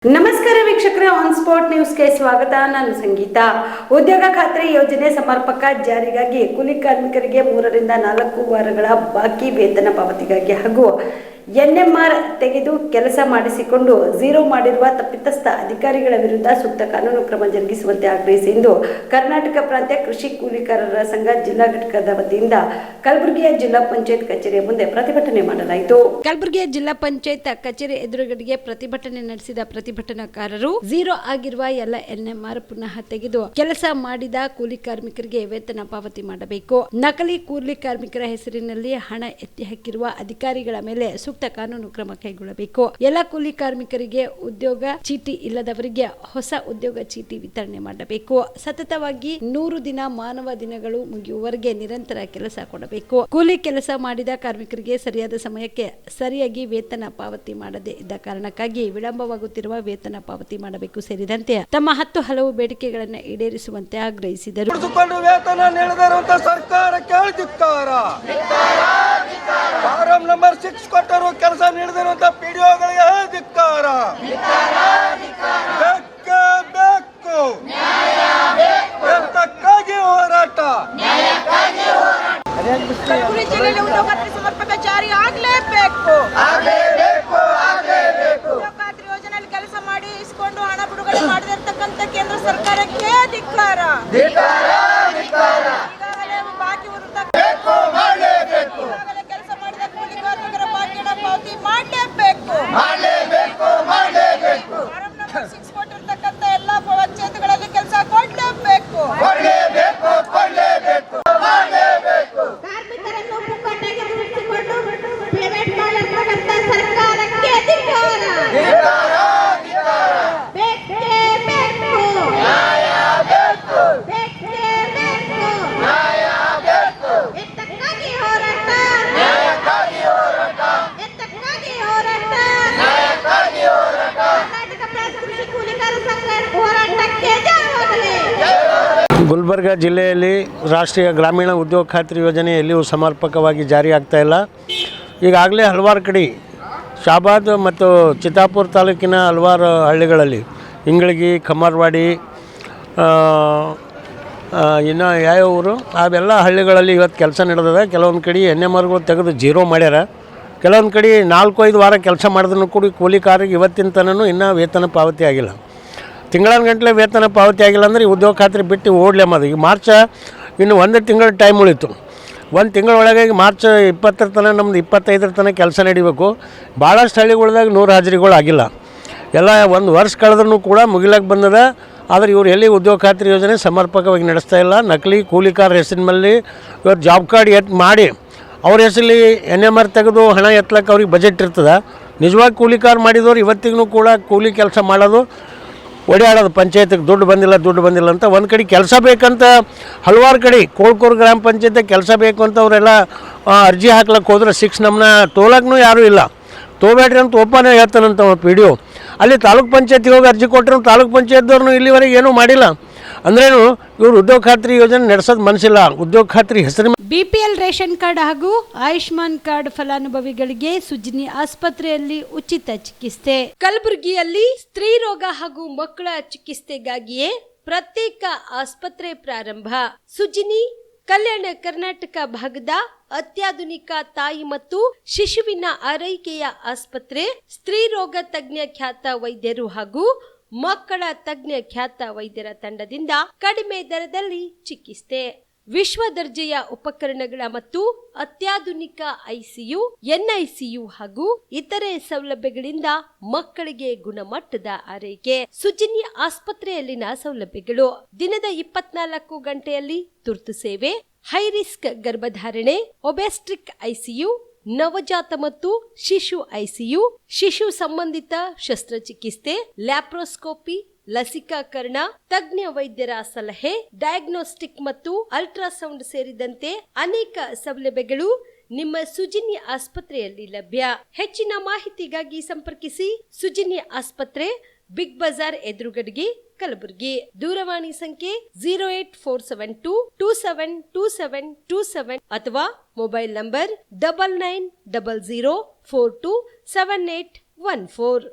ನಮಸ್ಕಾರ ವೀಕ್ಷಕರೇ, on spot ನ್ಯೂಸ್ಗೆ ಸ್ವಾಗತ. ನಾನು ಸಂಗೀತಾ. ಉದ್ಯೋಗ ಖಾತ್ರಿ ಯೋಜನೆ ಸಮರ್ಪಕ ಜಾರಿಗಾಗಿ ಕೂಲಿ ಕಾರ್ಮಿಕರಿಗೆ 3 ರಿಂದ 4 ವಾರಗಳ ಬಾಕಿ ವೇತನ ಪಾವತಿಗಾಗಿ ಹಾಗೂ ಎನ್ಎಂಆರ್ ತೆಗೆದು ಕೆಲಸ ಮಾಡಿಸಿಕೊಂಡು ಝೀರೋ ಮಾಡಿರುವ ತಪ್ಪಿತಸ್ಥ ಅಧಿಕಾರಿಗಳ ವಿರುದ್ಧ ಸೂಕ್ತ ಕಾನೂನು ಕ್ರಮ ಜರುಗಿಸುವಂತೆ ಆಗ್ರಹಿಸಿ ಇಂದು ಕರ್ನಾಟಕ ಪ್ರಾಂತ್ಯ ಕೃಷಿ ಕೂಲಿಕಾರರ ಸಂಘ ಜಿಲ್ಲಾ ಘಟಕದ ವತಿಯಿಂದ ಕಲಬುರಗಿಯ ಜಿಲ್ಲಾ ಪಂಚಾಯತ್ ಕಚೇರಿಯ ಮುಂದೆ ಪ್ರತಿಭಟನೆ ಮಾಡಲಾಯಿತು. ಕಲಬುರಗಿಯ ಜಿಲ್ಲಾ ಪಂಚಾಯತ್ ಕಚೇರಿ ಎದುರುಗಡೆಗೆ ಪ್ರತಿಭಟನೆ ನಡೆಸಿದ ಪ್ರತಿಭಟನಾಕಾರರು ಝೀರೋ ಆಗಿರುವ ಎಲ್ಲ ಎನ್ಎಂಆರ್ ಪುನಃ ತೆಗೆದು ಕೆಲಸ ಮಾಡಿದ ಕೂಲಿ ಕಾರ್ಮಿಕರಿಗೆ ವೇತನ ಪಾವತಿ ಮಾಡಬೇಕು. ನಕಲಿ ಕೂಲಿ ಕಾರ್ಮಿಕರ ಹೆಸರಿನಲ್ಲಿ ಹಣ ಎತ್ತಿ ಹಾಕಿರುವ ಅಧಿಕಾರಿಗಳ ಮೇಲೆ ಸೂಕ್ತ ಕಾನೂನು ಕ್ರಮ ಕೈಗೊಳ್ಳಬೇಕು. ಎಲ್ಲ ಕೂಲಿ ಕಾರ್ಮಿಕರಿಗೆ ಉದ್ಯೋಗ ಚೀಟಿ ಇಲ್ಲದವರಿಗೆ ಹೊಸ ಉದ್ಯೋಗ ಚೀಟಿ ವಿತರಣೆ ಮಾಡಬೇಕು. ಸತತವಾಗಿ 100 ದಿನ ಮಾನವ ದಿನಗಳು ಮುಗಿಯುವವರೆಗೆ ನಿರಂತರ ಕೆಲಸ ಕೊಡಬೇಕು. ಕೂಲಿ ಕೆಲಸ ಮಾಡಿದ ಕಾರ್ಮಿಕರಿಗೆ ಸರಿಯಾದ ಸಮಯಕ್ಕೆ ಸರಿಯಾಗಿ ವೇತನ ಪಾವತಿ ಮಾಡದೇ ಇದ್ದ ಕಾರಣಕ್ಕಾಗಿ ವಿಳಂಬವಾಗುತ್ತಿರುವ ವೇತನ ಪಾವತಿ ಮಾಡಬೇಕು ಸೇರಿದಂತೆ ತಮ್ಮ 10 ಹಲವು ಬೇಡಿಕೆಗಳನ್ನು ಈಡೇರಿಸುವಂತೆ ಆಗ್ರಹಿಸಿದರು. ನಂಬರ್ 6 ಕೊಟ್ಟರು ಕೆಲಸ ನೀಡದಿರುವಂತ ಪಿಡಿಒಗಳಿಗೆ ಧಿಕ್ಕಾರ. ಎಂತಕ್ಕಾಗಿ ಹೋರಾಟ? ಕಲಬುರಗಿ ಜಿಲ್ಲೆಯಲ್ಲಿ ಉದ್ಯೋಗ ಸಮರ್ಪಕ ಜಾರಿ ಆಗಲೇಬೇಕು. ಉದ್ಯೋಗ ಖಾತ್ರಿ ಯೋಜನೆಯಲ್ಲಿ ಕೆಲಸ ಮಾಡಿ ಇಸ್ಕೊಂಡು ಹಣ ಬಿಡುಗಡೆ ಮಾಡದಿರ್ತಕ್ಕಂಥ ಕೇಂದ್ರ ಸರ್ಕಾರಕ್ಕೆ ಧಿಕ್ಕಾರ. ಈಗಾಗಲೇ ಬಾಕಿ ಕೆಲಸ ಮಾಡಿದ ಕೂಲಿ ಕಾರ್ಮಿಕರ ಬಾಕಿನ ಪಾವತಿ ಮಾಡಲೇಬೇಕು. ಫಾರಂ ನಂಬರ್ 6 ಕೊಟ್ಟಿರ್ತಕ್ಕಂಥ ಎಲ್ಲ ಪಂಚಾಯತ್ಗಳಲ್ಲಿ ಕೆಲಸ ಕೊಡಲೇಬೇಕು. ಕಾರ್ಮಿಕರನ್ನು ಪುಕ್ಕಟ್ಟೆಗೆ ದುಡಿಸಿಕೊಂಡು ಪೇಮೆಂಟ್ ಮಾಡತಕ್ಕಂಥ ಸರ್ಕಾರಕ್ಕೆ ಧಿಕ್ಕಾರ. ಬೇಕೇ ಬೇಕು. ಬೇಕೇ ಬೇಕು. ಎತ್ತಕ್ಕಾಗಿ ಹೋರಾಟ. ಎತ್ತಕ್ಕಾಗಿ ಹೋರಾಟ. ಕರ್ನಾಟಕ ಪ್ರಾಂತ್ಯ ಕೃಷಿ ಕೂಲಿಕಾರ ಸಂಘ ಹೋರಾಟಕ್ಕೆ ಜಯವಾಗಲಿ. ಗುಲ್ಬರ್ಗ ಜಿಲ್ಲೆಯಲ್ಲಿ ರಾಷ್ಟ್ರೀಯ ಗ್ರಾಮೀಣ ಉದ್ಯೋಗ ಖಾತ್ರಿ ಯೋಜನೆ ಎಲ್ಲಿಯೂ ಸಮರ್ಪಕವಾಗಿ ಜಾರಿ ಆಗ್ತಾ ಇಲ್ಲ. ಈಗಾಗಲೇ ಹಲವಾರು ಕಡೆ ಶಾಬಾದ್ ಮತ್ತು ಚಿತ್ತಾಪುರ ತಾಲೂಕಿನ ಹಲವಾರು ಹಳ್ಳಿಗಳಲ್ಲಿ ಇಂಗಳಗಿ, ಕಮ್ಮರವಾಡಿ, ಇನ್ನು ಯಾವ ಊರು ಅವೆಲ್ಲ ಹಳ್ಳಿಗಳಲ್ಲಿ ಇವತ್ತು ಕೆಲಸ ನಡೆದಿದೆ. ಕೆಲವೊಂದು ಕಡೆ ಎನ್ಎಂಆರ್ಗಳು ತೆಗೆದು ಜೀರೋ ಮಾಡ್ಯಾರ. ಕೆಲವೊಂದು ಕಡೆ 4-5 ವಾರ ಕೆಲಸ ಮಾಡಿದ್ರು ಕೂಡ ಕೂಲಿಕಾರರಿಗೆ ಇವತ್ತಿನ ತನೂ ಇನ್ನೂ ವೇತನ ಪಾವತಿ ಆಗಿಲ್ಲ. ತಿಂಗಳಾನುಗಂಟಲೆ ವೇತನ ಪಾವತಿ ಆಗಿಲ್ಲ ಅಂದರೆ ಈ ಉದ್ಯೋಗ ಖಾತ್ರಿ ಬಿಟ್ಟು ಓಡ್ಲೇಮದು. ಈಗ ಮಾರ್ಚ್ ಇನ್ನು 1 ತಿಂಗಳ ಟೈಮ್ ಉಳಿತು. 1 ತಿಂಗಳೊಳಗೆ ಮಾರ್ಚ್ 20 ತನಕ ನಮ್ದು 25 ತನಕ ಕೆಲಸ ನಡಿಬೇಕು. ಭಾಳಷ್ಟು ಹಳ್ಳಿಗಳ್ದಾಗ 100 ಹಾಜರಿಗಳು ಆಗಿಲ್ಲ. ಎಲ್ಲ 1 ವರ್ಷ ಕಳೆದ್ರೂ ಕೂಡ ಮುಗಿಲಕ್ಕೆ ಬಂದದ. ಆದರೆ ಇವರು ಎಲ್ಲಿ ಉದ್ಯೋಗ ಖಾತ್ರಿ ಯೋಜನೆ ಸಮರ್ಪಕವಾಗಿ ನಡೆಸ್ತಾ ಇಲ್ಲ. ನಕಲಿ ಕೂಲಿಕಾರ ಹೆಸರಿನ ಮೇಲೆ ಇವತ್ತು ಜಾಬ್ ಕಾರ್ಡ್ ಮಾಡಿ ಅವ್ರ ಹೆಸರಲ್ಲಿ ಎನ್ಎಂಆರ್ ತೆಗೆದು ಹಣ ಎತ್ತಲಕ್ಕೆ ಅವ್ರಿಗೆ ಬಜೆಟ್ ಇರ್ತದೆ. ನಿಜವಾಗಿ ಕೂಲಿಕಾರ ಮಾಡಿದವರು ಇವತ್ತಿಗೂ ಕೂಡ ಕೂಲಿ ಕೆಲಸ ಮಾಡೋದು, ಓಡಾಡೋದು, ಪಂಚಾಯತಿಗೆ ದುಡ್ಡು ಬಂದಿಲ್ಲ ಅಂತ. ಒಂದು ಕಡೆ ಕೆಲಸ ಬೇಕಂತ ಹಲವಾರು ಕಡೆ ಕೋಳ್ಕೂರು ಗ್ರಾಮ ಪಂಚಾಯತಿಗೆ ಕೆಲಸ ಬೇಕು ಅಂತ ಅವರೆಲ್ಲ ಅರ್ಜಿ ಹಾಕ್ಲಕ್ಕೆ ಹೋದ್ರೆ 6 ನಮ್ನ ತೋಲಕ್ಕೂ ಯಾರೂ ಇಲ್ಲ. ತೊಗೊಬೇಡ್ರಿ ಅಂತ ಒಪ್ಪನೇ ಹೇಳ್ತಾನಂತ PDO. ಅಲ್ಲಿ ತಾಲೂಕ್ ಪಂಚಾಯತಿಗೆ ಹೋಗಿ ಅರ್ಜಿ ಕೊಟ್ಟರು ತಾಲೂಕ್ ಪಂಚಾಯತ್ದವ್ರನ್ನೂ ಇಲ್ಲಿವರೆಗೆ ಏನೂ ಮಾಡಿಲ್ಲ. ಅಂದ್ರೇನು ಇವರು ಉದ್ಯೋಗ ಖಾತ್ರಿ ಯೋಜನೆ ನಡೆಸೋದು ಮನಸ್ಸಿಲ್ಲ. ಉದ್ಯೋಗ ಖಾತ್ರಿ ಹೆಸರು ಬಿಪಿಎಲ್ ರೇಷನ್ ಕಾರ್ಡ್ ಹಾಗೂ ಆಯುಷ್ಮಾನ್ ಕಾರ್ಡ್ ಫಲಾನುಭವಿಗಳಿಗೆ ಸುಜಿನಿ ಆಸ್ಪತ್ರೆಯಲ್ಲಿ ಉಚಿತ ಚಿಕಿತ್ಸೆ. ಕಲಬುರಗಿಯಲ್ಲಿ ಸ್ತ್ರೀ ರೋಗ ಹಾಗೂ ಮಕ್ಕಳ ಚಿಕಿತ್ಸೆಗಾಗಿಯೇ ಪ್ರತ್ಯೇಕ ಆಸ್ಪತ್ರೆ ಪ್ರಾರಂಭ. ಸುಜಿನಿ ಕಲ್ಯಾಣ ಕರ್ನಾಟಕ ಭಾಗದ ಅತ್ಯಾಧುನಿಕ ತಾಯಿ ಮತ್ತು ಶಿಶುವಿನ ಆರೈಕೆಯ ಆಸ್ಪತ್ರೆ. ಸ್ತ್ರೀ ರೋಗ ತಜ್ಞ ಖ್ಯಾತ ವೈದ್ಯರು ಹಾಗೂ ಮಕ್ಕಳ ತಜ್ಞ ಖ್ಯಾತ ವೈದ್ಯರ ತಂಡದಿಂದ ಕಡಿಮೆ ದರದಲ್ಲಿ ಚಿಕಿತ್ಸೆ, ವಿಶ್ವ ದರ್ಜೆಯ ಉಪಕರಣಗಳ ಮತ್ತು ಅತ್ಯಾಧುನಿಕ ICU, NICU ಹಾಗೂ ಇತರೆ ಸೌಲಭ್ಯಗಳಿಂದ ಮಕ್ಕಳಿಗೆ ಗುಣಮಟ್ಟದ ಆರೈಕೆ. ಸುಜಿನಿ ಆಸ್ಪತ್ರೆಯಲ್ಲಿನ ಸೌಲಭ್ಯಗಳು: ದಿನದ 24 ಗಂಟೆಯಲ್ಲಿ ತುರ್ತು ಸೇವೆ, ಹೈ ರಿಸ್ಕ್ ಗರ್ಭಧಾರಣೆ, ಒಬೆಸ್ಟ್ರಿಕ್ ICU, ನವಜಾತ ಮತ್ತು ಶಿಶು ICU, ಶಿಶು ಸಂಬಂಧಿತ ಶಸ್ತ್ರಚಿಕಿತ್ಸೆ, ಲ್ಯಾಪ್ರೋಸ್ಕೋಪಿ, ಲಸಿಕಾಕರಣ, ತಜ್ಞ ವೈದ್ಯರ ಸಲಹೆ, ಡಯಾಗ್ನೋಸ್ಟಿಕ್ ಮತ್ತು ಅಲ್ಟ್ರಾಸೌಂಡ್ ಸೇರಿದಂತೆ ಅನೇಕ ಸೌಲಭ್ಯಗಳು ನಿಮ್ಮ ಸುಜಿನಿ ಆಸ್ಪತ್ರೆಯಲ್ಲಿ ಲಭ್ಯ. ಹೆಚ್ಚಿನ ಮಾಹಿತಿಗಾಗಿ ಸಂಪರ್ಕಿಸಿ ಸುಜಿನಿ ಆಸ್ಪತ್ರೆ, ಬಿಗ್ ಬಜಾರ್ ಎದುರುಗಡೆಗೆ, ಕಲಬುರಗಿ. ದೂರವಾಣಿ ಸಂಖ್ಯೆ 08472272727 ಅಥವಾ ಮೊಬೈಲ್ ನಂಬರ್ 9900427814.